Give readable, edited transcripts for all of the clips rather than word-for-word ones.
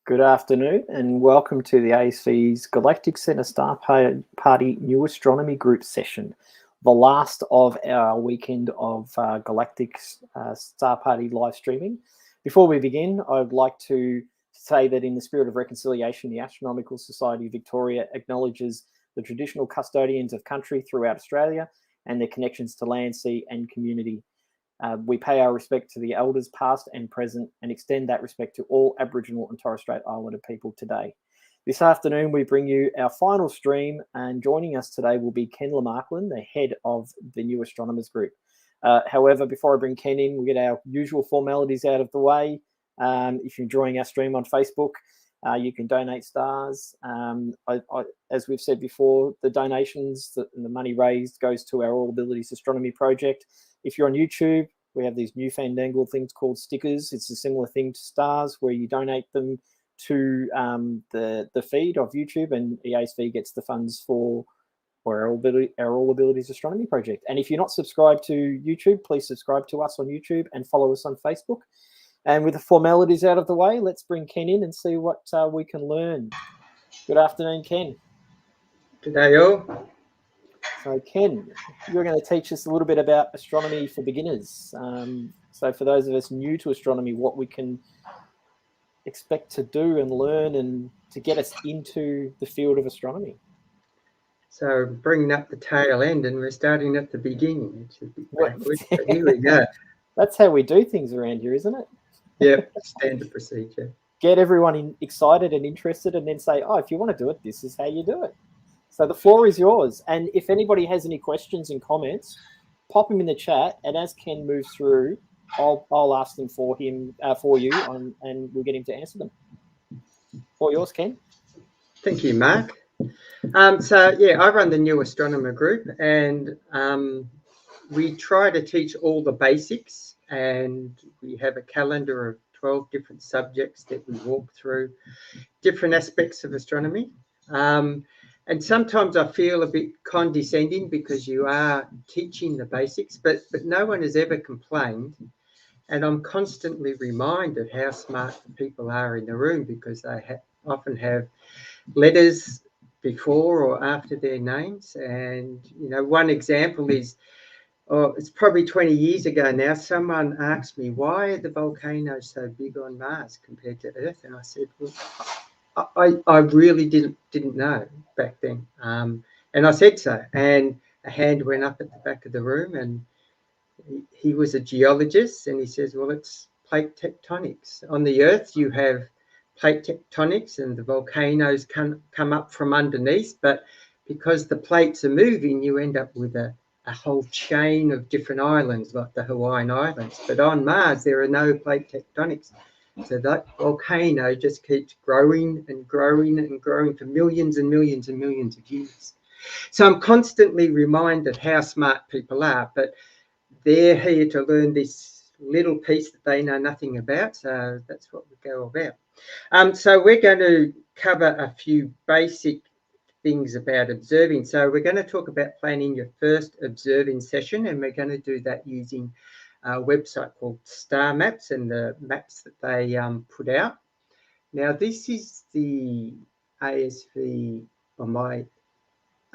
Good afternoon and welcome to the ASV's Galactic Centre Star Party New Astronomy Group session, the last of our weekend of Galactic Star Party live streaming. Before we begin, I'd like to say that in the spirit of reconciliation, the Astronomical Society of Victoria acknowledges the traditional custodians of country throughout Australia and their connections to land, sea and community. We pay our respect to the elders past and present and extend that respect to all Aboriginal and Torres Strait Islander people today. This afternoon, we bring you our final stream, and joining us today will be Ken Lamarchlin, the head of the New Astronomers Group. However, before I bring Ken in, we'll get our usual formalities out of the way. If you're enjoying our stream on Facebook, you can donate stars. As we've said before, the donations, the money raised goes to our All Abilities Astronomy project. If you're on YouTube, we have these new fandangled things called stickers. It's a similar thing to stars where you donate them to the feed of YouTube, and EASV gets the funds for our All Abilities Astronomy project. And if you're not subscribed to YouTube, please subscribe to us on YouTube and follow us on Facebook. And with the formalities out of the way, let's bring Ken in and see what we can learn. Good afternoon, Ken. G'day all. So Ken, you're going to teach us a little bit about astronomy for beginners. So for those of us new to astronomy, what we can expect to do and learn and to get us into the field of astronomy. So bringing up the tail end and we're starting at the beginning. It's a bit backwards, but here we go. That's how we do things around here, isn't it? Yep, standard procedure. Get everyone excited and interested and then say, oh, if you want to do it, this is how you do it. So the floor is yours. And if anybody has any questions and comments, pop them in the chat. And as Ken moves through, I'll ask them for you, and we'll get him to answer them. All yours, Ken. Thank you, Mark. So I run the New Astronomer Group, and we try to teach all the basics, and we have a calendar of 12 different subjects that we walk through, different aspects of astronomy. And sometimes I feel a bit condescending because you are teaching the basics, but no one has ever complained. And I'm constantly reminded how smart the people are in the room because they often have letters before or after their names. And, one example is, it's probably 20 years ago now, someone asked me, why are the volcanoes so big on Mars compared to Earth? And I said, well, I really didn't know back then. And I said so. And a hand went up at the back of the room, and he was a geologist, and he says, well, it's plate tectonics. On the Earth, you have plate tectonics, and the volcanoes come up from underneath. But because the plates are moving, you end up with a whole chain of different islands, like the Hawaiian Islands. But on Mars, there are no plate tectonics. So that volcano just keeps growing and growing and growing for millions and millions and millions of years. So I'm constantly reminded how smart people are, but they're here to learn this little piece that they know nothing about. So that's what we go about. So we're going to cover a few basic things about observing. So we're going to talk about planning your first observing session, and we're going to do that using a website called Star Maps and the maps that they put out. Now, this is the ASV, or my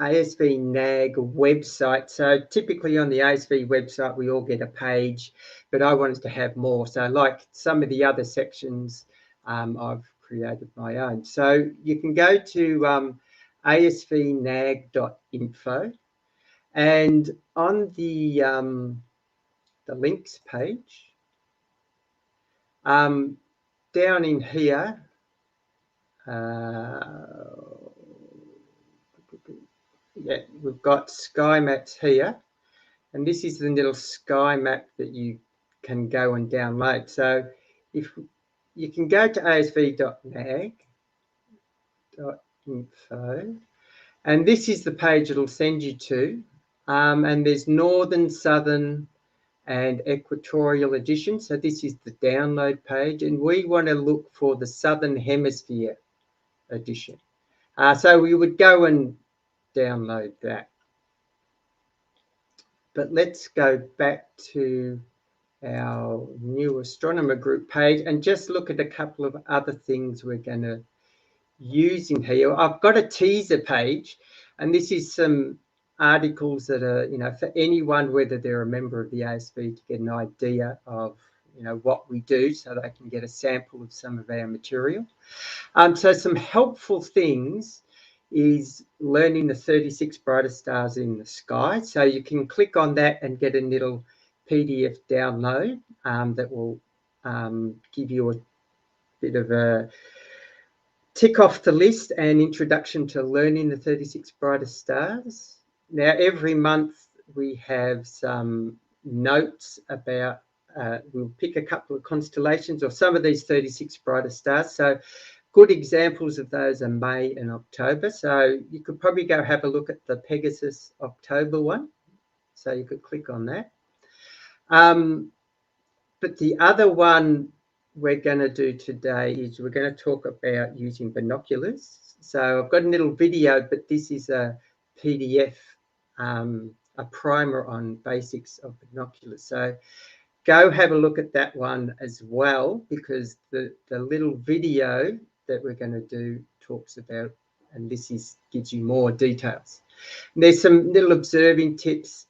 ASV NAG website. So typically on the ASV website, we all get a page, but I wanted to have more. So like some of the other sections, I've created my own. So you can go to asvnag.info, and on the links page, down in here, we've got sky maps here, and this is the little sky map that you can go and download. So if you can go to asv.nag.info, and this is the page it'll send you to, and there's northern, southern and equatorial edition. So this is the download page, and we want to look for the Southern Hemisphere edition. So we would go and download that. But let's go back to our New Astronomer group page and just look at a couple of other things we're going to use in here. I've got a teaser page, and this is some articles that are, for anyone, whether they're a member of the ASB, to get an idea of, what we do, so they can get a sample of some of our material. So some helpful things is learning the 36 brightest stars in the sky. So you can click on that and get a little PDF download that will give you a bit of a tick off the list and introduction to learning the 36 brightest stars. Now, every month we have some notes about, we'll pick a couple of constellations or some of these 36 brightest stars. So good examples of those are May and October. So you could probably go have a look at the Pegasus October one. So you could click on that. But the other one we're going to do today is we're going to talk about using binoculars. So I've got a little video, but this is a PDF, a primer on basics of binoculars. So go have a look at that one as well, because the little video that we're going to do talks about, and this gives you more details. And there's some little observing tips.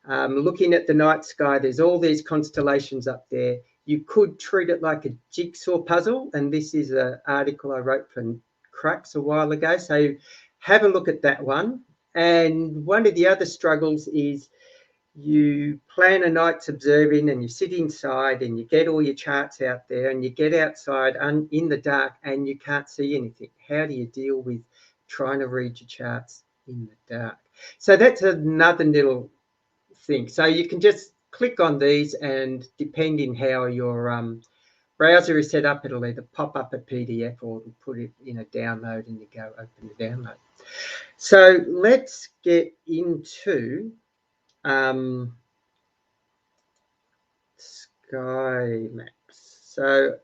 Looking at the night sky, there's all these constellations up there. You could treat it like a jigsaw puzzle, and this is an article I wrote for Crux a while ago. So have a look at that one. And one of the other struggles is you plan a night's observing and you sit inside and you get all your charts out there and you get outside in the dark and you can't see anything. How do you deal with trying to read your charts in the dark? So that's another little thing. So you can just click on these, and depending how your browser is set up, it'll either pop up a PDF or it'll put it in a download and you go open the download. So let's get into sky maps. So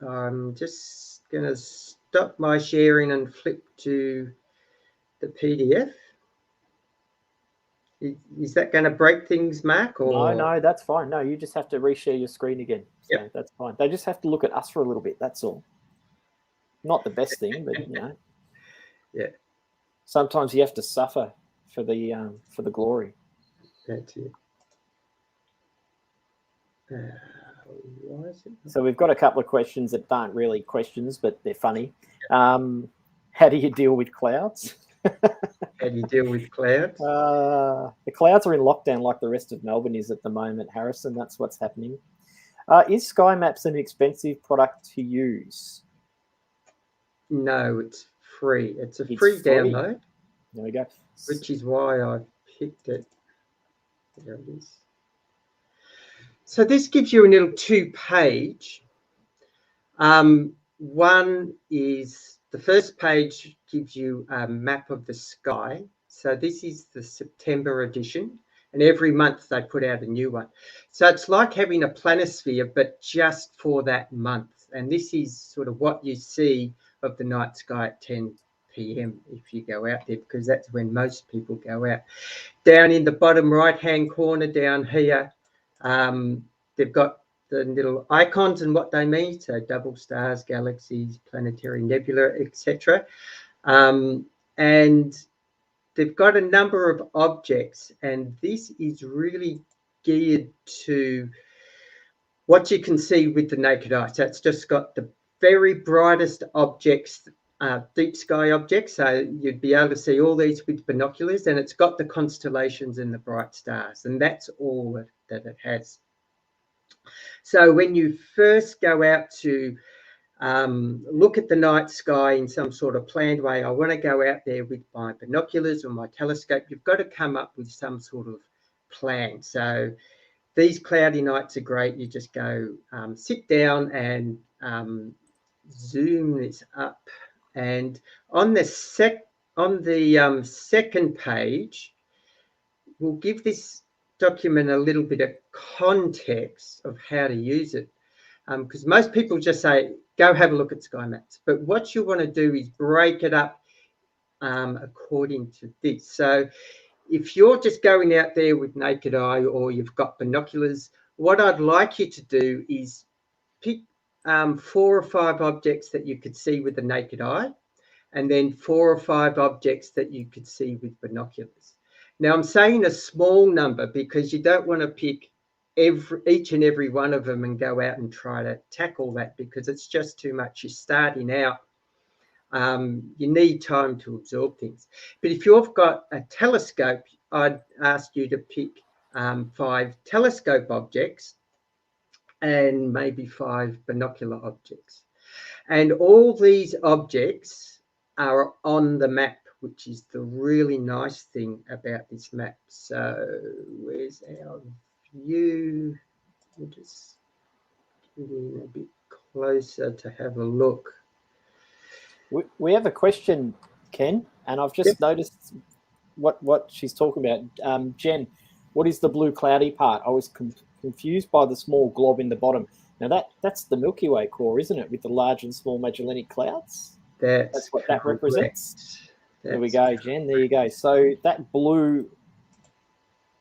I'm just going to stop my sharing and flip to the PDF. Is that going to break things, Mark? Or? No, that's fine. No, you just have to reshare your screen again. So yep. That's fine. They just have to look at us for a little bit. That's all. Not the best thing, but Yeah. Sometimes you have to suffer for the glory. That's it. Why is it? So we've got a couple of questions that aren't really questions, but they're funny. How do you deal with clouds? How do you deal with clouds? The clouds are in lockdown like the rest of Melbourne is at the moment, Harrison. That's what's happening. Is Sky Maps an expensive product to use? No, it's free. It's free download. There we go. Which is why I picked it. There it is. So this gives you a little 2-page. One is, the first page gives you a map of the sky. So this is the September edition, and every month they put out a new one. So it's like having a planisphere, but just for that month. And this is sort of what you see of the night sky at 10 p.m. if you go out there, because that's when most people go out. Down in the bottom right-hand corner down here, they've got the little icons and what they mean, so double stars, galaxies, planetary nebula, etc. And they've got a number of objects, and this is really geared to what you can see with the naked eye. So it's just got the very brightest objects, deep sky objects, so you'd be able to see all these with binoculars, and it's got the constellations and the bright stars, and that's all that it has. So when you first go out to look at the night sky in some sort of planned way, I want to go out there with my binoculars or my telescope, you've got to come up with some sort of plan. So these cloudy nights are great. You just go sit down and zoom this up. And on the second page, we'll give this document a little bit of context of how to use it, because most people just say, go have a look at sky maps. But what you want to do is break it up according to this. So if you're just going out there with naked eye or you've got binoculars, what I'd like you to do is pick 4 or 5 objects that you could see with the naked eye, and then 4 or 5 objects that you could see with binoculars. Now, I'm saying a small number because you don't want to pick each and every one of them and go out and try to tackle that, because it's just too much. You're starting out. You need time to absorb things. But if you've got a telescope, I'd ask you to pick 5 telescope objects and maybe 5 binocular objects. And all these objects are on the map, which is the really nice thing about this map. So where's our view? We'll just get in a bit closer to have a look. We have a question, Ken, and I've just noticed what she's talking about. Jen, what is the blue cloudy part? I was confused by the small glob in the bottom. Now that's the Milky Way core, isn't it, with the large and small Magellanic Clouds? That's what that represents. There we go, Jen. There you go. So that blue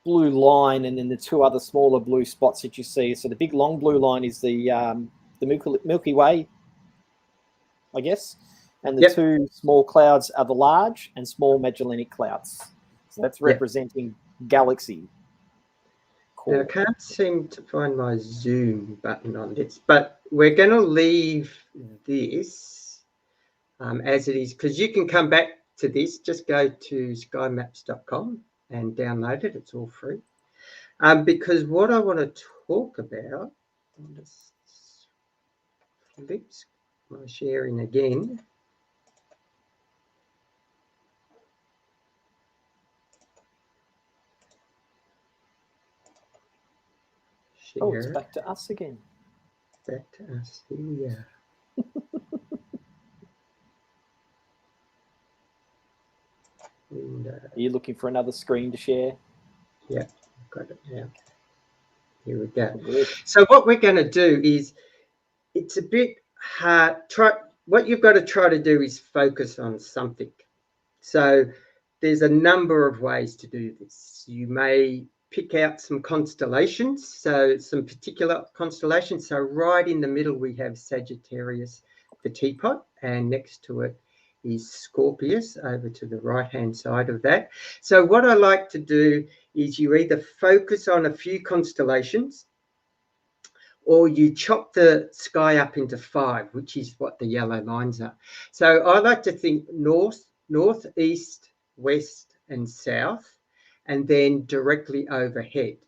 line, and then the 2 other smaller blue spots that you see. So the big long blue line is the Milky Way, I guess, and the 2 small clouds are the large and small Magellanic Clouds. So that's representing galaxy. Now, I can't seem to find my zoom button on this, but we're going to leave this as it is, because you can come back to this. Just go to skymaps.com and download it. It's all free. Because what I want to talk about, I'll just flip my sharing again. Share. Oh, it's back to us again. Back to us. Here we are. And, are you looking for another screen to share? Yeah, I've got it now. Here we go. Good. So what we're going to do is, it's a bit hard. What you've got to try to do is focus on something. So there's a number of ways to do this. You may pick out some constellations, so some particular constellations. So right in the middle we have Sagittarius, the teapot, and next to it is Scorpius over to the right hand side of that. So what I like to do is you either focus on a few constellations, or you chop the sky up into 5, which is what the yellow lines are. So I like to think north, east, west and south, and then directly overhead.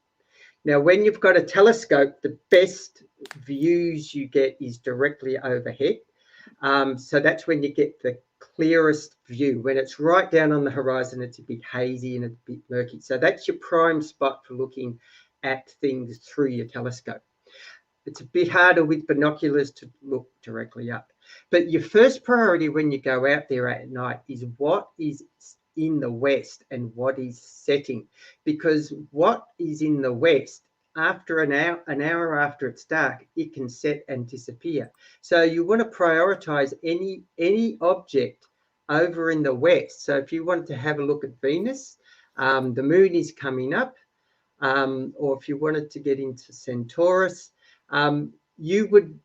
Now, when you've got a telescope, the best views you get is directly overhead. So that's when you get the clearest view. When it's right down on the horizon, it's a bit hazy and a bit murky. So that's your prime spot for looking at things through your telescope. It's a bit harder with binoculars to look directly up. But your first priority when you go out there at night is what is in the west and what is setting, because what is in the west, after an hour after it's dark, it can set and disappear. So you want to prioritize any object over in the west. So if you wanted to have a look at Venus, the moon is coming up, or if you wanted to get into Centaurus, you would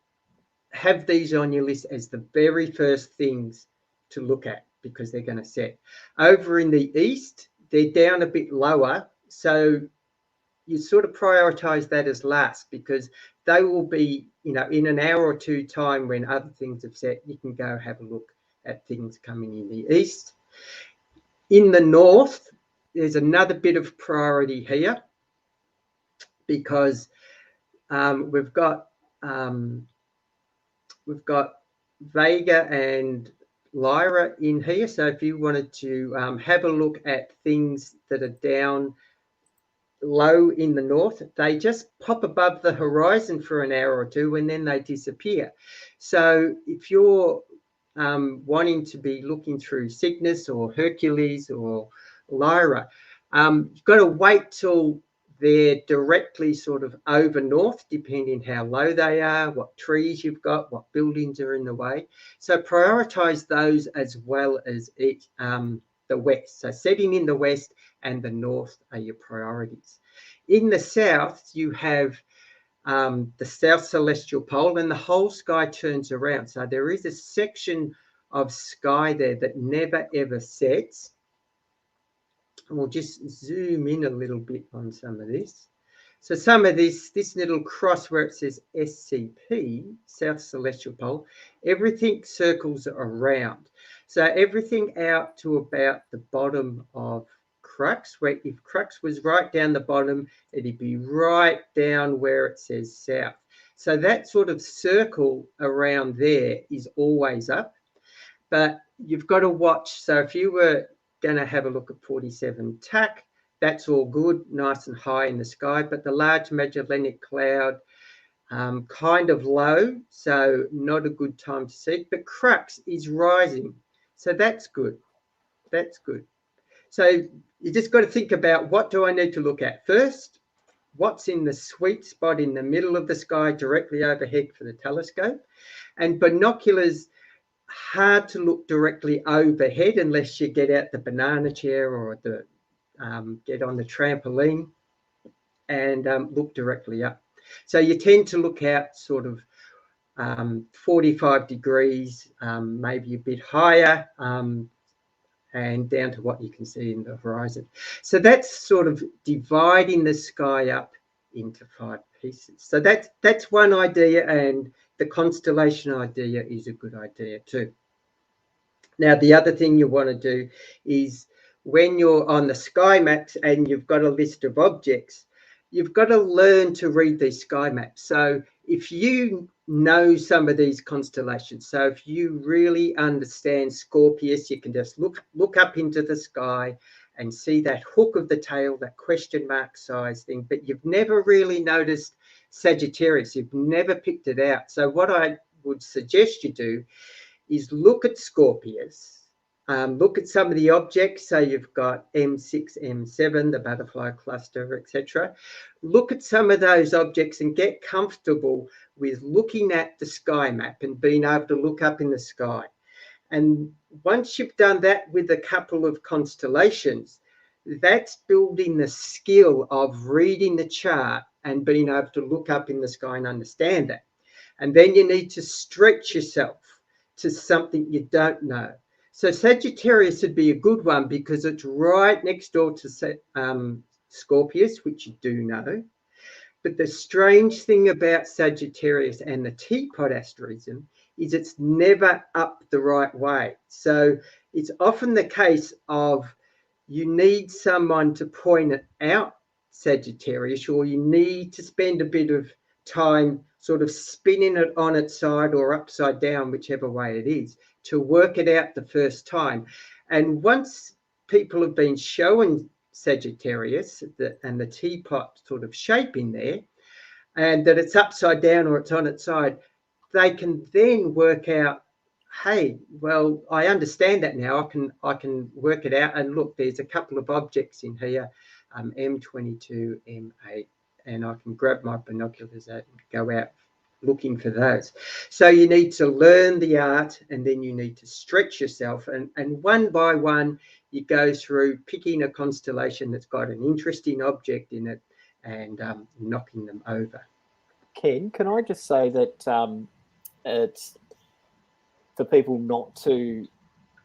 have these on your list as the very first things to look at, because they're going to set. Over in the east, they're down a bit lower, so you sort of prioritize that as last, because they will be, in an hour or 2 time when other things have set, you can go have a look at things coming in the east. In the north, there's another bit of priority here, because we've got Vega and Lyra in here. So if you wanted to have a look at things that are down low in the north, they just pop above the horizon for an hour or 2 and then they disappear. So if you're wanting to be looking through Cygnus or Hercules or Lyra, you've got to wait till they're directly sort of over north, depending how low they are, what trees you've got, what buildings are in the way. So prioritize those as well as the west. So setting in the west and the north are your priorities. In the south, you have the south celestial pole, and the whole sky turns around. So there is a section of sky there that never ever sets. And we'll just zoom in a little bit on some of this. So some of this little cross where it says SCP, South Celestial Pole, everything circles around. So everything out to about the bottom of Crux, where if Crux was right down the bottom, it'd be right down where it says south. So that sort of circle around there is always up, but you've got to watch. So if you were going to have a look at 47 TAC, that's all good, nice and high in the sky, but the Large Magellanic Cloud, kind of low, so not a good time to see it. But Crux is rising, so that's good. That's good. So you just got to think about, what do I need to look at first? What's in the sweet spot in the middle of the sky directly overhead for the telescope? And binoculars, hard to look directly overhead unless you get out the banana chair or the get on the trampoline and look directly up. So you tend to look out sort of 45 degrees, maybe a bit higher, and down to what you can see in the horizon. So that's sort of dividing the sky up into 5 pieces. So that's one idea, and the constellation idea is a good idea too. Now, the other thing you want to do is, when you're on the sky maps and you've got a list of objects, you've got to learn to read these sky maps. So if you know some of these constellations, so if you really understand Scorpius, you can just look up into the sky and see that hook of the tail, that question mark size thing, but you've never really noticed Sagittarius, you've never picked it out. So what I would suggest you do is look at Scorpius, look at some of the objects. So you've got M6, M7, the butterfly cluster, etc. Look at some of those objects and get comfortable with looking at the sky map and being able to look up in the sky. And once you've done that with a couple of constellations, that's building the skill of reading the chart and being able to look up in the sky and understand that. And then you need to stretch yourself to something you don't know. So Sagittarius would be a good one because it's right next door to Scorpius, which you do know. But the strange thing about Sagittarius and the teapot asterism is it's never up the right way. So it's often the case of you need someone to point it out, Sagittarius, or you need to spend a bit of time sort of spinning it on its side or upside down, whichever way it is, to work it out the first time. And once people have been shown Sagittarius and the teapot sort of shape in there, and that it's upside down or it's on its side, they can then work out, hey, well, I understand that now. I can work it out. And look, there's a couple of objects in here, M22, M8, and I can grab my binoculars and go out looking for those. So you need to learn the art, and then you need to stretch yourself. And one by one, you go through picking a constellation that's got an interesting object in it and knocking them over. Ken, can I just say that it's for people not to,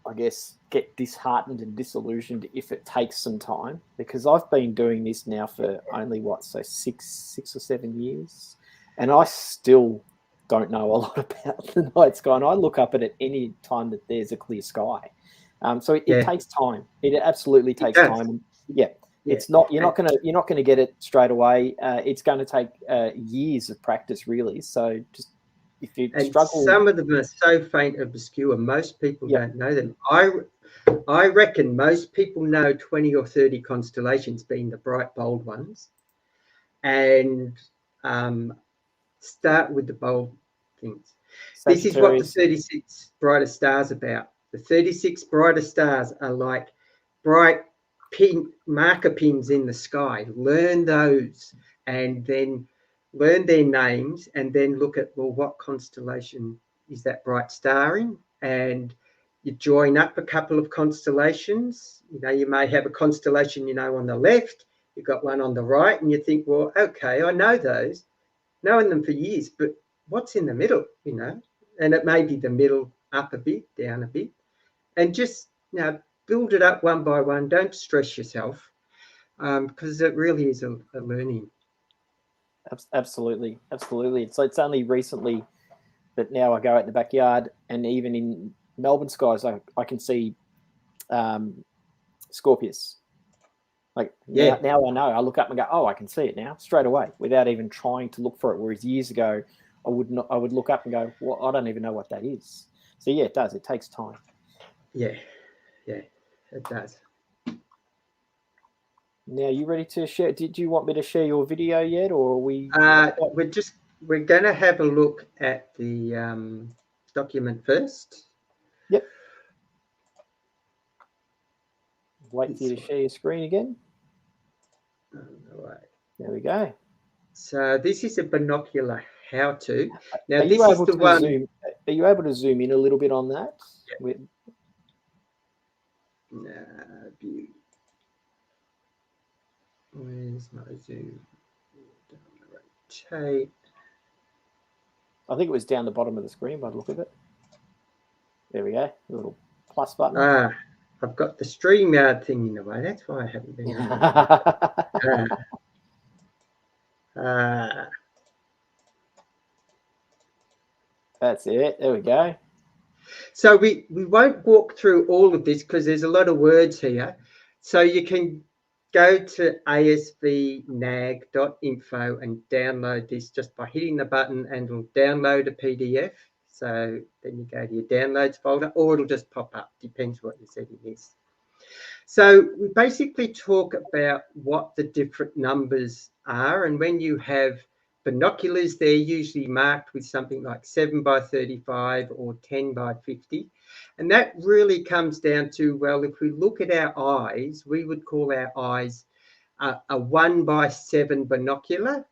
I guess, get disheartened and disillusioned if it takes some time, because I've been doing this now for only, so 6 or 7 years, and I still don't know a lot about the night sky, and I look up at it any time that there's a clear sky. So it takes time. It absolutely takes time. Yeah. It's not, you're not going to get it straight away. It's going to take years of practice, really. So just if you struggle, some of them are so faint and obscure, most people don't know them. I reckon most people know 20 or 30 constellations, being the bright, bold ones, and start with the bold things. This is what the 36 brightest stars are about. The 36 brightest stars are like bright pin marker pins in the sky. Learn those, and then learn their names, and then look at, well, what constellation is that bright star in? And you join up a couple of constellations. You may have a constellation on the left, you've got one on the right, and you think, well, okay, I know those. knowing them for years, but what's in the middle, you know? And it may be the middle, up a bit, down a bit, and just, you know, build it up one by one. Don't stress yourself, because it really is a learning. Absolutely. So it's only recently that now I go out in the backyard, and even in Melbourne skies, I can see Scorpius. Like now I know. I look up and go, oh, I can see it now straight away without even trying to look for it. Whereas years ago, I would look up and go, well, I don't even know what that is. So yeah, it does. It takes time. Yeah, it does. Now, you ready to share? Did you want me to share your video yet, or are we? We're going to have a look at the document first. Yep. Wait for you to share your screen again. All right. There we go. So this is a binocular how-to. Now, are this is the one. Are you able to zoom in a little bit on that? Yep. View. Where's my zoom? Rotate. I think it was down the bottom of the screen by the look of it. There we go. The little plus button. I've got the StreamYard thing in the way. That's why I haven't been. That's it. There we go. So we won't walk through all of this because there's a lot of words here. So you can go to asvnag.info and download this just by hitting the button, and it'll download a PDF. So then you go to your downloads folder, or it'll just pop up, depends what your setting is. So we basically talk about what the different numbers are, and when you have binoculars, they're usually marked with something like 7 by 35 or 10 by 50. And that really comes down to, well, if we look at our eyes, we would call our eyes a 1 by 7 binocular.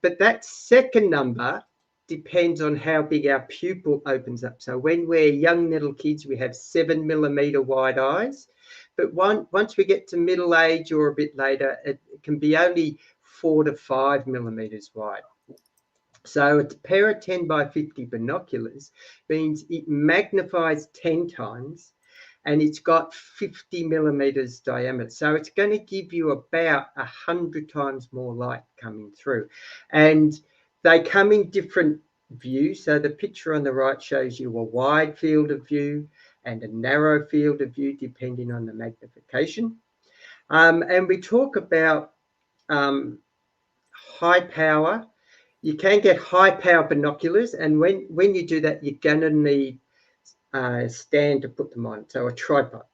But that second number depends on how big our pupil opens up. So when we're young little kids, we have 7 millimeter wide eyes. But once we get to middle age or a bit later, it can be only 4 to 5 millimeters wide. So a pair of 10 by 50 binoculars means it magnifies 10 times, and it's got 50 millimeters diameter. So it's going to give you about 100 times more light coming through. And they come in different views. So the picture on the right shows you a wide field of view and a narrow field of view, depending on the magnification. And we talk about high power. You can get high power binoculars, and when you do that, you're going to need a stand to put them on, so a tripod.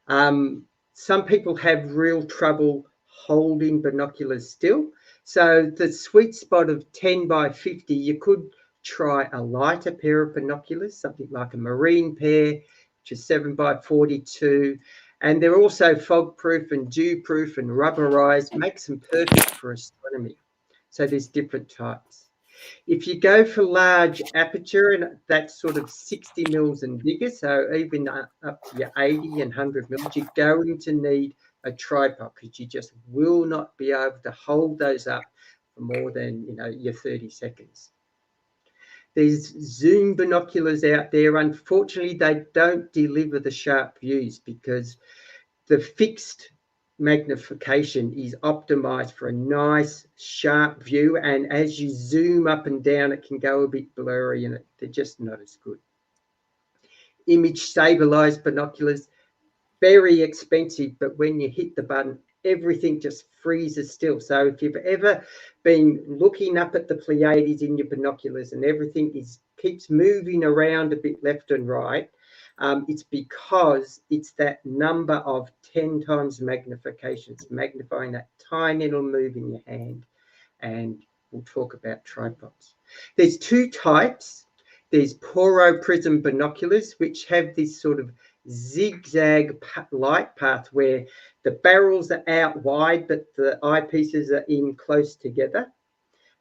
Some people have real trouble holding binoculars still. So the sweet spot of 10 by 50, you could try a lighter pair of binoculars, something like a marine pair, which is 7 by 42. And they're also fog-proof and dew-proof and rubberized, makes them perfect for astronomy. So there's different types. If you go for large aperture, and that's sort of 60 mils and bigger, so even up to your 80 and 100 mils, you're going to need a tripod because you just will not be able to hold those up for more than, you know, your 30 seconds. There's zoom binoculars out there. Unfortunately, they don't deliver the sharp views because the fixed magnification is optimized for a nice sharp view, and as you zoom up and down, it can go a bit blurry, and they're just not as good. Image stabilized binoculars, very expensive, but when you hit the button, everything just freezes still. So if you've ever been looking up at the Pleiades in your binoculars and everything keeps moving around a bit left and right, it's because it's that number of 10 times magnification. It's magnifying that tiny little move in your hand. And we'll talk about tripods. There's two types. There's poro prism binoculars, which have this sort of zigzag light path where the barrels are out wide, but the eyepieces are in close together.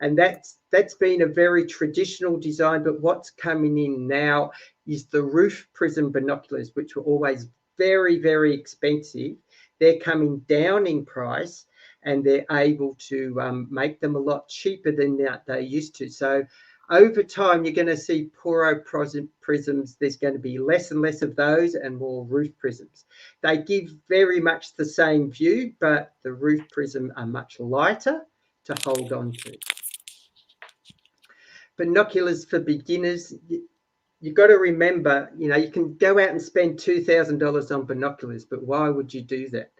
And that's been a very traditional design, but what's coming in now is the roof prism binoculars, which were always very, very expensive. They're coming down in price, and they're able to make them a lot cheaper than they used to. So over time, you're going to see poro prisms. There's going to be less and less of those and more roof prisms. They give very much the same view, but the roof prism are much lighter to hold on to. Binoculars for beginners. You've got to remember, you know, you can go out and spend $2,000 on binoculars, but why would you do that?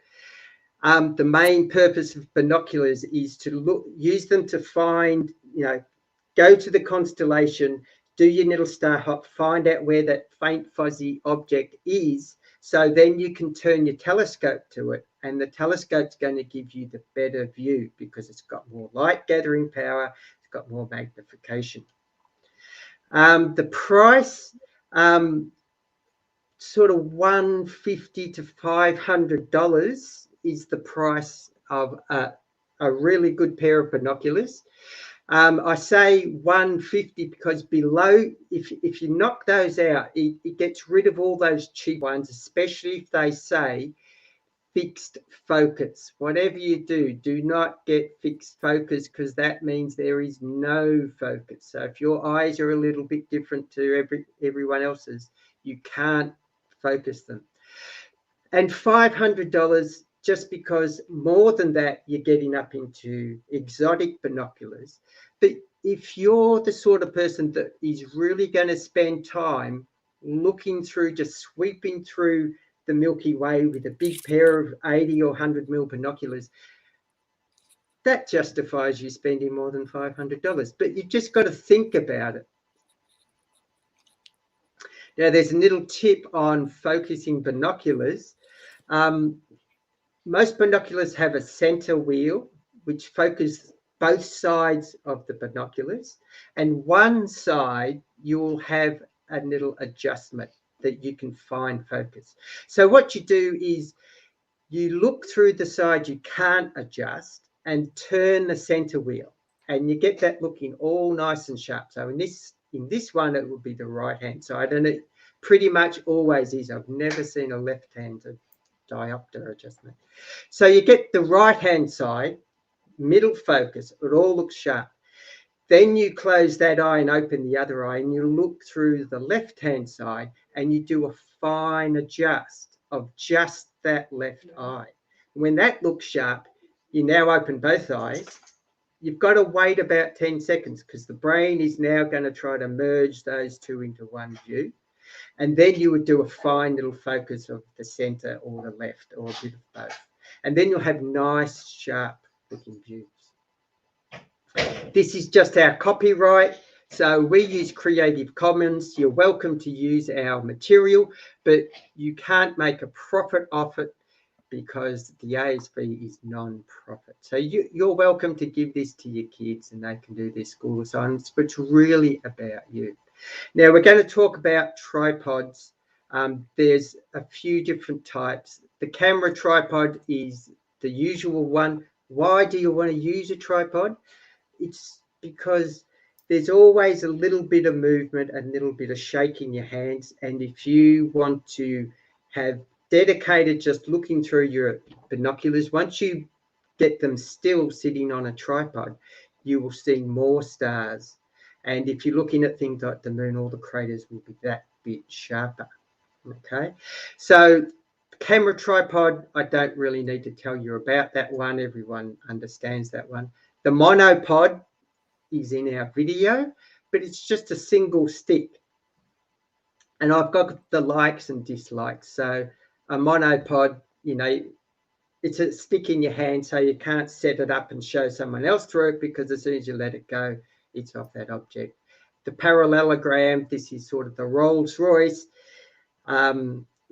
The main purpose of binoculars is to use them to find, you know, go to the constellation, do your little star hop, find out where that faint fuzzy object is, so then you can turn your telescope to it, and the telescope's going to give you the better view because it's got more light gathering power, it's got more magnification. The price, sort of $150 to $500 is the price of a really good pair of binoculars. I say $150 because below, if you knock those out, it gets rid of all those cheap ones, especially if they say fixed focus. Whatever you do, do not get fixed focus, because that means there is no focus. So if your eyes are a little bit different to everyone else's, you can't focus them. And $500, just because more than that, you're getting up into exotic binoculars. But if you're the sort of person that is really going to spend time looking through, just sweeping through the Milky Way with a big pair of 80 or 100 mil binoculars, that justifies you spending more than $500. But you've just got to think about it. Now, there's a little tip on focusing binoculars. Most binoculars have a center wheel, which focuses both sides of the binoculars, and one side you'll have a little adjustment that you can find focus. So what you do is you look through the side you can't adjust and turn the center wheel, and you get that looking all nice and sharp. So in this one, it will be the right hand side, and it pretty much always is. I've never seen a left-handed diopter adjustment. So you get the right hand side, middle focus, it all looks sharp. Then you close that eye and open the other eye, and you look through the left hand side and you do a fine adjust of just that left eye. When that looks sharp, you now open both eyes. You've got to wait about 10 seconds because the brain is now going to try to merge those two into one view. And then you would do a fine little focus of the center or the left or a bit of both. And then you'll have nice, sharp looking views. This is just our copyright. So we use Creative Commons. You're welcome to use our material, but you can't make a profit off it because the ASV is non-profit. So you're welcome to give this to your kids and they can do their school assignments, but it's really about you. Now we're going to talk about tripods. There's a few different types. The camera tripod is the usual one. Why do you want to use a tripod? It's because there's always a little bit of movement, a little bit of shake in your hands. And if you want to have dedicated just looking through your binoculars, once you get them still sitting on a tripod, you will see more stars. And if you're looking at things like the moon, all the craters will be that bit sharper. Okay, so camera tripod, I don't really need to tell you about that one. Everyone understands that one. The monopod is in our video, but it's just a single stick. And I've got the likes and dislikes. So a monopod, you know, it's a stick in your hand, so you can't set it up and show someone else through it because as soon as you let it go, it's off that object. The parallelogram, this is sort of the Rolls Royce.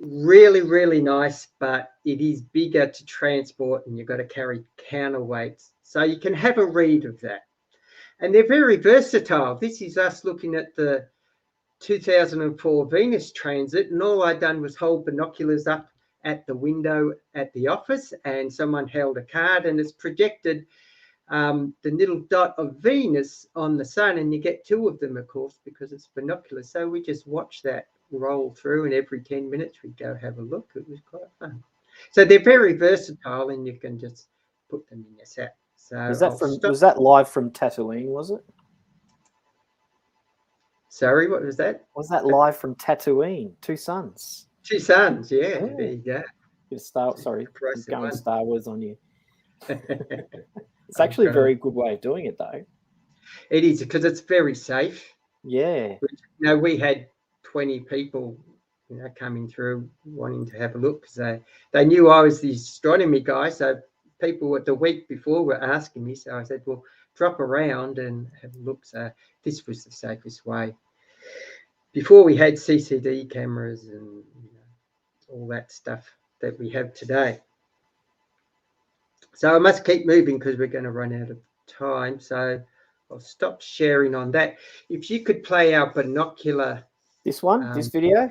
Really, really nice, but it is bigger to transport and you've got to carry counterweights. So you can have a read of that. And they're very versatile. This is us looking at the 2004 Venus transit, and all I'd done was hold binoculars up at the window at the office, and someone held a card and it's projected the little dot of Venus on the sun, and you get two of them, of course, because it's binoculars. So we just watch that roll through, and every 10 minutes we'd go have a look. It was quite fun. So they're very versatile, and you can just put them in your set. So Was that I'll from? stop. Was that live from Tatooine? Was it? Sorry, what was that? Was that live from Tatooine? Two Suns. Two Suns, yeah. Yeah. There you go. Sorry, Price I'm of going one. Star Wars on you. It's Oh, actually a God. very good way of doing it, though. It is, because it's very safe. Yeah. You know, we had 20 people, you know, coming through wanting to have a look, because they knew I was the astronomy guy. So people the week before were asking me. So I said, well, drop around and have a look. So this was the safest way. Before we had CCD cameras and, you know, all that stuff that we have today. So I must keep moving because we're going to run out of time. So I'll stop sharing on that. If you could play our binocular This one, this video,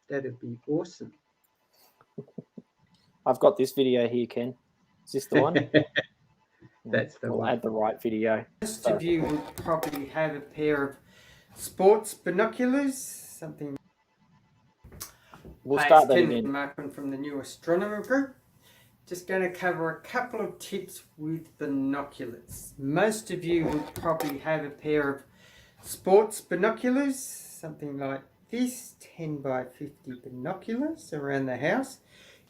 that'd be awesome. I've got this video here, Ken. Is this the one? That's the we'll one. add the right video. Most of you will probably have a pair of sports binoculars, something. We'll start that again. Martin from the New Astronomer group. Just going to cover a couple of tips with binoculars. Most of you will probably have a pair of sports binoculars, something like this, 10 by 50 binoculars around the house.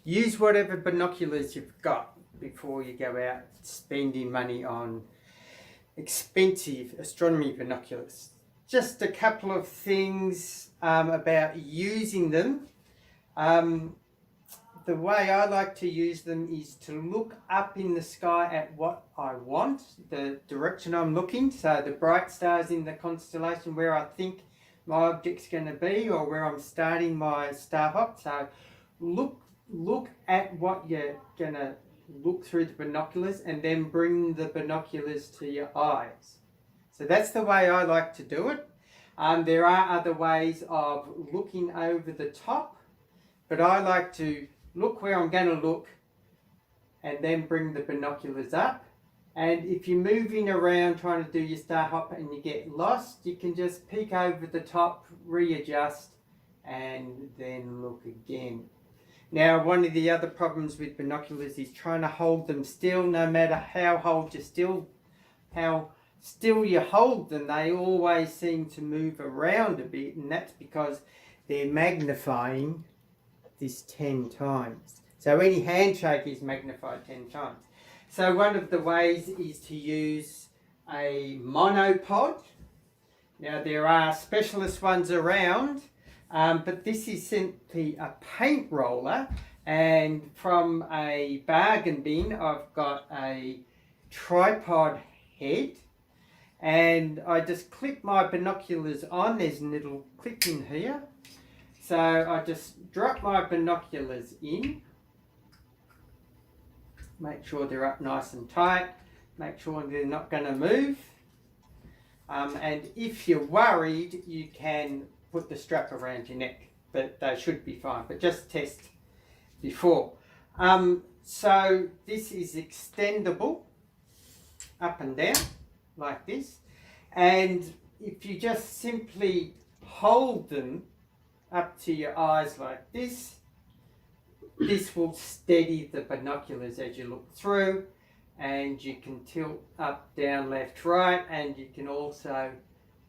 Use whatever binoculars you've got before you go out spending money on expensive astronomy binoculars. Just a couple of things about using them. The way I like to use them is to look up in the sky at what I want, the direction I'm looking. So the bright stars in the constellation where I think my object's going to be, or where I'm starting my star hop. So look at what you're going to look through the binoculars, and then bring the binoculars to your eyes. So that's the way I like to do it. There are other ways of looking over the top, but I like to look where I'm going to look and then bring the binoculars up. And if you're moving around trying to do your star hop and you get lost, you can just peek over the top, readjust, and then look again. Now, one of the other problems with binoculars is trying to hold them still. No matter how still you hold them, they always seem to move around a bit, and that's because they're magnifying this 10 times. So any handshake is magnified 10 times. So one of the ways is to use a monopod. Now there are specialist ones around, but this is simply a paint roller, and from a bargain bin I've got a tripod head, and I just clip my binoculars on. There's a little clip in here. So I just drop my binoculars in, make sure they're up nice and tight, make sure they're not going to move. And if you're worried, you can put the strap around your neck, but they should be fine. But just test before. So this is extendable up and down like this. And if you just simply hold them up to your eyes like this, this will steady the binoculars as you look through, and you can tilt up, down, left, right, and you can also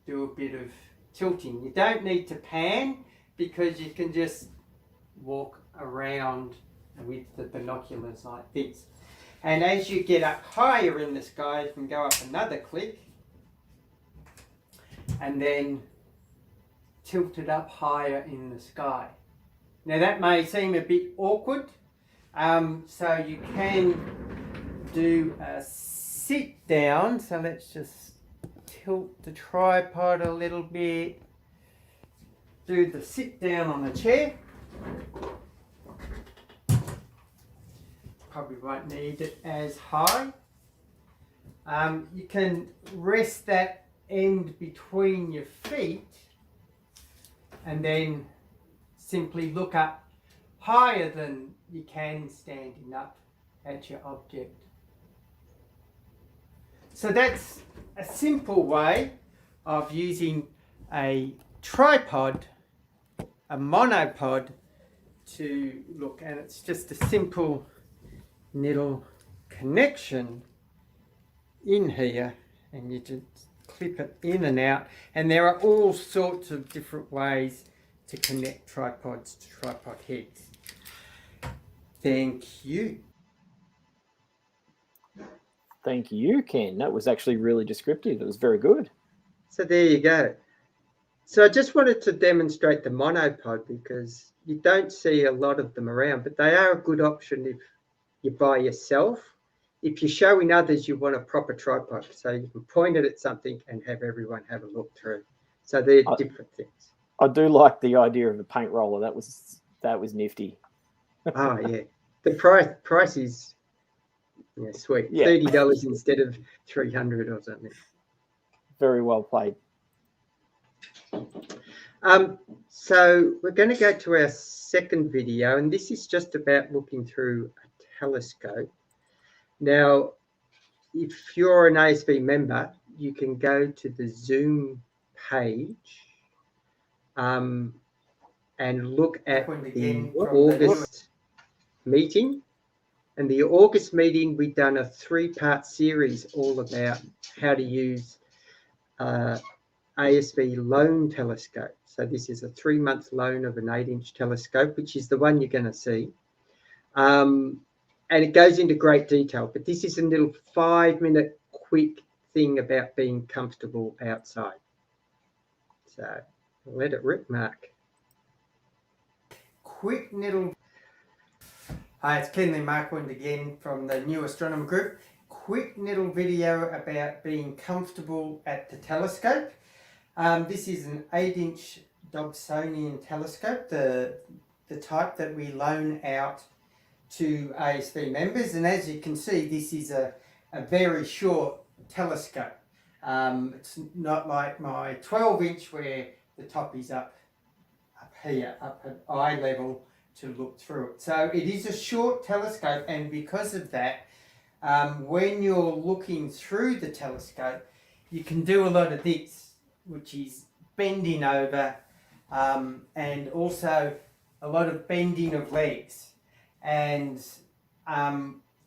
do a bit of tilting. You don't need to pan, because you can just walk around with the binoculars like this. And as you get up higher in the sky, you can go up another click and then tilt it up higher in the sky. Now that may seem a bit awkward, so you can do a sit down. So let's just tilt the tripod a little bit, do the sit down on the chair. Probably won't need it as high. You can rest that end between your feet and then simply look up higher than you can standing up at your object. So that's a simple way of using a tripod, a monopod, to look, and it's just a simple little connection in here, and you just clip it in and out, and there are all sorts of different ways to connect tripods to tripod heads. Thank you. Thank you, Ken. That was actually really descriptive. It was very good. So there you go. So I just wanted to demonstrate the monopod because you don't see a lot of them around, but they are a good option if you're by yourself. If you're showing others, you want a proper tripod, so you can point it at something and have everyone have a look through. So they're different things. I do like the idea of the paint roller. That was nifty. Oh yeah, the price is sweet. Yeah. $30 instead of $300 or something. Very well played. So we're going to go to our second video, and this is just about looking through a telescope. Now, if you're an ASV member, you can go to the Zoom page and look at the August meeting. And the August meeting, we've done a 3-part series all about how to use ASV loan telescope. So this is a 3-month loan of an 8-inch telescope, which is the one you're going to see. And it goes into great detail, but this is a little 5-minute quick thing about being comfortable outside. So let it rip, Mark. Quick little... Hi, it's Kenley Markwind again from the New Astronomer Group. Quick little video about being comfortable at the telescope. This is an 8-inch Dobsonian telescope, the type that we loan out to ASV members, and as you can see, this is a very short telescope. It's not like my 12-inch where the top is up here, up at eye level to look through it. So it is a short telescope, and because of that, when you're looking through the telescope, you can do a lot of this, which is bending over, and also a lot of bending of legs. And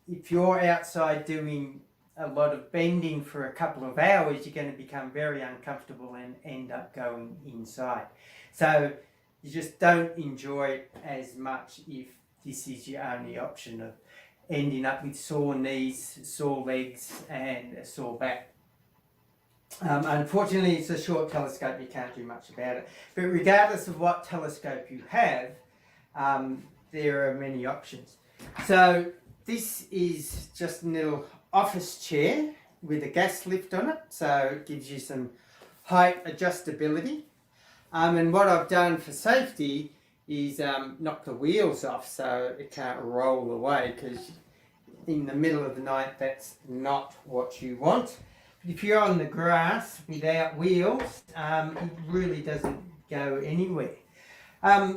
if you're outside doing a lot of bending for a couple of hours, you're going to become very uncomfortable and end up going inside. So you just don't enjoy it as much if this is your only option of ending up with sore knees, sore legs and a sore back. Unfortunately, it's a short telescope, you can't do much about it. But regardless of what telescope you have, there are many options. So this is just a little office chair with a gas lift on it, so it gives you some height adjustability. And what I've done for safety is knock the wheels off so it can't roll away, because in the middle of the night that's not what you want. But if you're on the grass without wheels, it really doesn't go anywhere.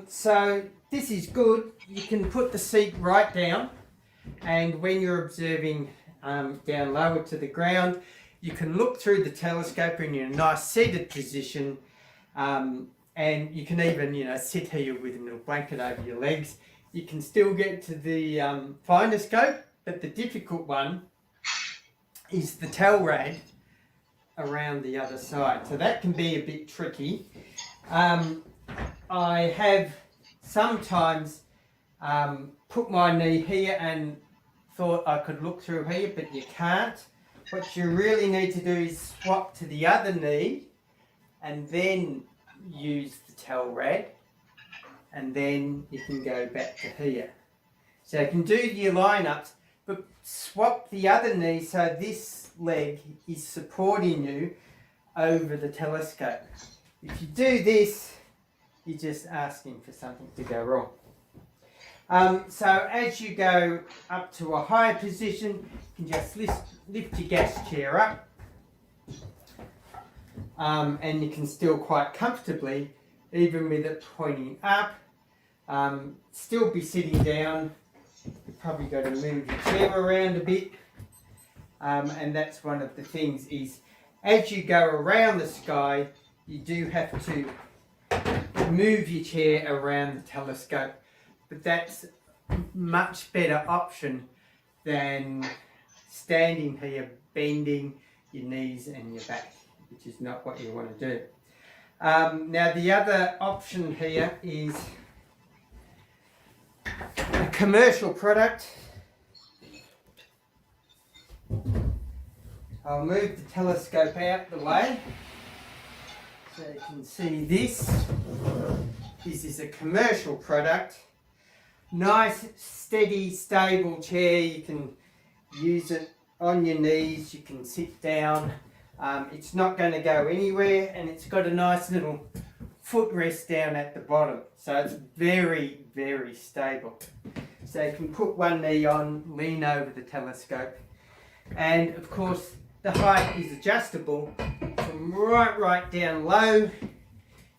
So this is good. You can put the seat right down, and when you're observing down lower to the ground, you can look through the telescope in a nice seated position, and you can even sit here with a little blanket over your legs. You can still get to the finder scope, but the difficult one is the tail rad around the other side, so that can be a bit tricky. I have sometimes put my knee here and thought I could look through here, but you can't. What you really need to do is swap to the other knee and then use the tail rad, and then you can go back to here. So you can do your lineups, but swap the other knee so this leg is supporting you over the telescope. If you do this, you're just asking for something to go wrong. So as you go up to a higher position, you can just lift your gas chair up, and you can still quite comfortably, even with it pointing up, still be sitting down. You've probably got to move your chair around a bit, and that's one of the things is as you go around the sky, you do have to move your chair around the telescope, but that's a much better option than standing here, bending your knees and your back, which is not what you want to do. Now the other option here is a commercial product. I'll move the telescope out the way so you can see this. This is a commercial product. Nice, steady, stable chair. You can use it on your knees, you can sit down. It's not going to go anywhere, and it's got a nice little footrest down at the bottom. So it's very, very stable. So you can put one knee on, lean over the telescope. And of course, the height is adjustable from right down low.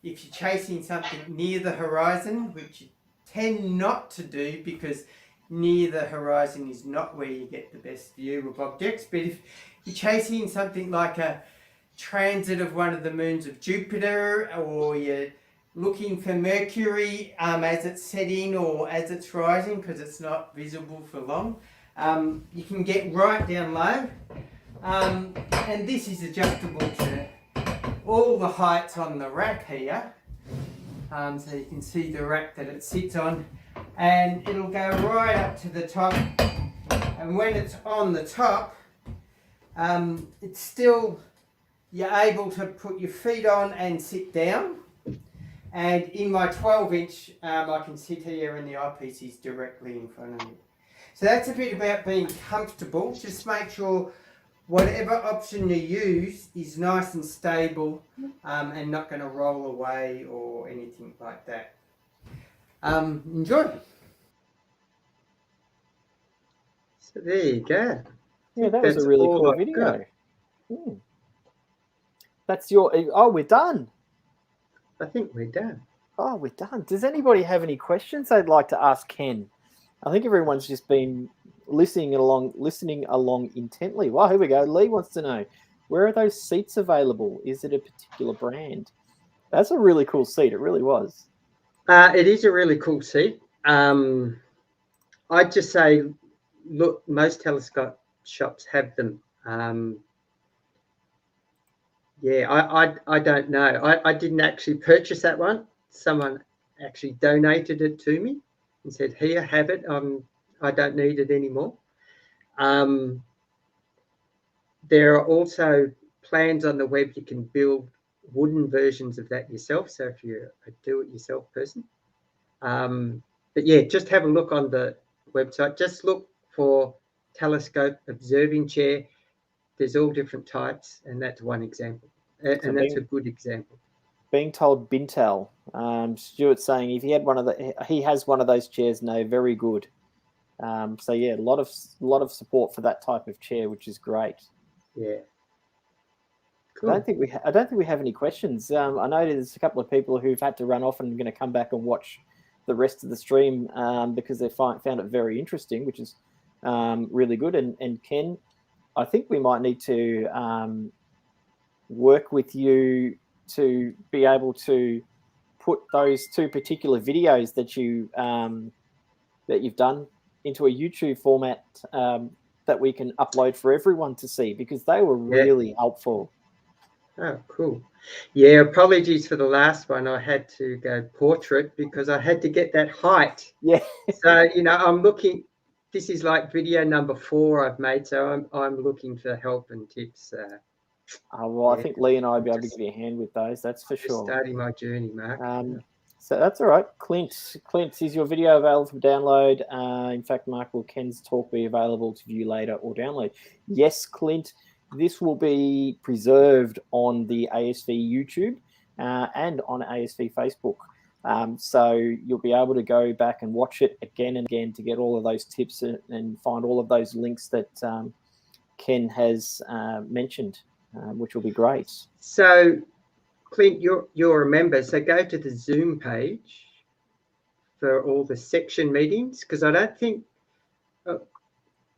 If you're chasing something near the horizon, which you tend not to do because near the horizon is not where you get the best view of objects, but if you're chasing something like a transit of one of the moons of Jupiter, or you're looking for Mercury as it's setting or as it's rising because it's not visible for long, you can get right down low. And this is adjustable to all the heights on the rack here. So you can see the rack that it sits on, and it'll go right up to the top. And when it's on the top, it's still, you're able to put your feet on and sit down. And in my 12-inch, I can sit here and the eyepiece is directly in front of me. So that's a bit about being comfortable. Just make sure whatever option you use is nice and stable and not going to roll away or anything like that. Enjoy. So there you go. Yeah, that was a really cool video. That's your... Oh, we're done. I think we're done. Oh, we're done. Does anybody have any questions they'd like to ask Ken? I think everyone's just been listening along intently. Well, here we go. Lee wants to know, where are those seats available? Is it a particular brand? That's a really cool seat. It really was. It is a really cool seat. I'd just say, look, most telescope shops have them. Yeah, I don't know. I didn't actually purchase that one. Someone actually donated it to me and said, here, have it. I don't need it anymore. There are also plans on the web. You can build wooden versions of that yourself. So if you're a do-it-yourself person. But yeah, just have a look on the website. Just look for telescope observing chair. There's all different types, and that's one example. And that's a good example. Being told Bintel, Stuart's saying if he has one of those chairs. No, very good. So yeah, a lot of support for that type of chair, which is great. Yeah. Cool. I don't think we have any questions. I know there's a couple of people who've had to run off and are going to come back and watch the rest of the stream because they found it very interesting, which is really good. And Ken, I think we might need to work with you to be able to put those two particular videos that you've done into a YouTube format that we can upload for everyone to see, because they were really helpful. Oh, cool. Yeah, apologies for the last one. I had to go portrait because I had to get that height. Yeah. So, I'm looking, this is like video number 4 I've made, so I'm looking for help and tips. Well, I think Lee and I will be able to give you a hand with those, that's for sure. Starting my journey, Mark. So that's all right. Clint, is your video available for download? In fact, Mark, will Ken's talk be available to view later or download? Yes, Clint. This will be preserved on the ASV YouTube and on ASV Facebook. So you'll be able to go back and watch it again and again to get all of those tips and find all of those links that Ken has mentioned, which will be great. So, Clint, you're a member, so go to the Zoom page for all the section meetings, because I don't think...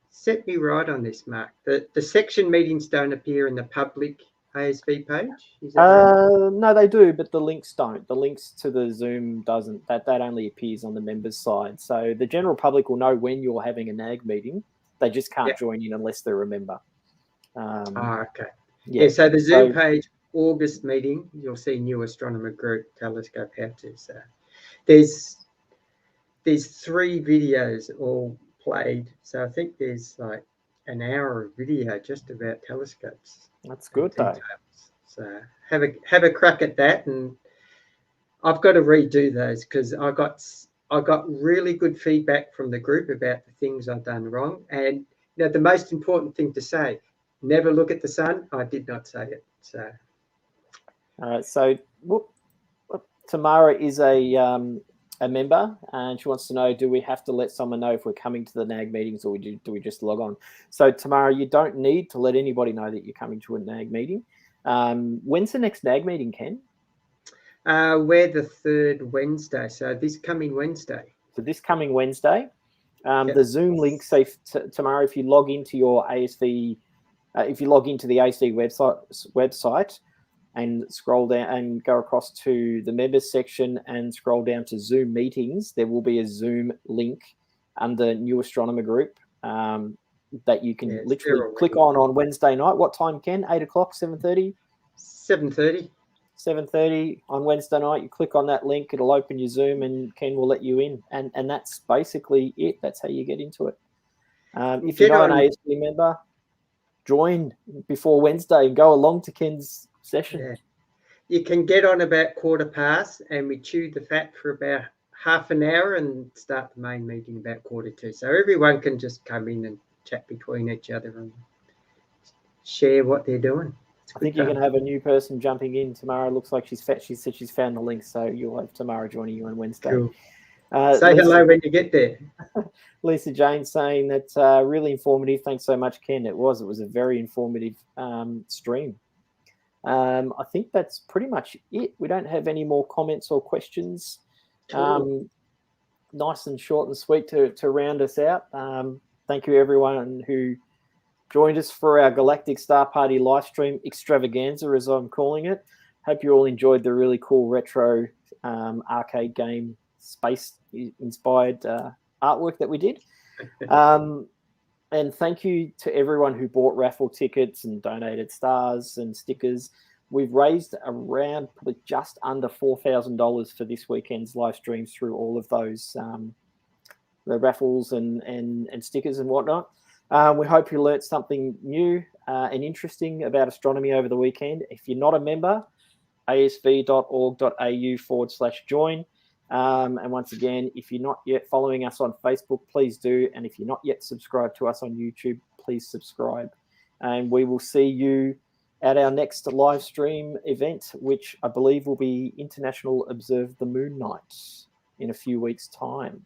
set me right on this, Mark. The section meetings don't appear in the public ASV page? Is that right? No, they do, but the links don't. The links to the Zoom doesn't. That only appears on the members' side. So the general public will know when you're having a NAG meeting. They just can't Yep. join in unless they're a member. Okay. Yeah. Yeah, so the Zoom page, August meeting, you'll see New Astronomer Group Telescope How To. So there's 3 videos all played. So I think there's like an hour of video just about telescopes. That's good though. So have a crack at that, and I've got to redo those because I got really good feedback from the group about the things I've done wrong. And the most important thing to say, never look at the sun. I did not say it. So Tamara is a member, and she wants to know, do we have to let someone know if we're coming to the NAG meetings, or do we just log on? So Tamara, you don't need to let anybody know that you're coming to a NAG meeting. When's the next NAG meeting, Ken? We're the 3rd Wednesday, so this coming Wednesday. So this coming Wednesday. Yep. The Zoom link, say tomorrow, if you log into your ASV, if you log into the ASV website and scroll down and go across to the members section and scroll down to Zoom meetings, there will be a Zoom link under New Astronomer Group that you can literally click on Wednesday night. What time, Ken? 8 o'clock, 7:30? 7:30. 7:30 on Wednesday night. You click on that link, it'll open your Zoom, and Ken will let you in. And that's basically it. That's how you get into it. If you're not an ASV member, join before Wednesday and go along to Ken's session. Yeah. You can get on about 1:15, and we chew the fat for about half an hour and start the main meeting about 1:45. So everyone can just come in and chat between each other and share what they're doing. I think you're going to have a new person jumping in tomorrow. Looks like she said she's found the link, so you'll have Tamara joining you on Wednesday. Cool. Say hello when you get there. Lisa Jane saying that's really informative. Thanks so much, Ken. It was a very informative stream. I think that's pretty much it. We don't have any more comments or questions. Cool. Nice and short and sweet to round us out. Thank you, everyone who joined us for our Galactic Star Party live stream extravaganza, as I'm calling it. Hope you all enjoyed the really cool retro arcade game space-inspired artwork that we did. And thank you to everyone who bought raffle tickets and donated stars and stickers. We've raised around probably just under $4,000 for this weekend's live streams through all of those the raffles and stickers and whatnot. We hope you learnt something new and interesting about astronomy over the weekend. If you're not a member, asv.org.au/join. And once again, if you're not yet following us on Facebook, please do. And if you're not yet subscribed to us on YouTube, please subscribe. And we will see you at our next live stream event, which I believe will be International Observe the Moon Night in a few weeks' time.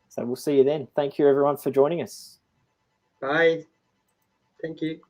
So we'll see you then. Thank you, everyone, for joining us. Bye. Thank you.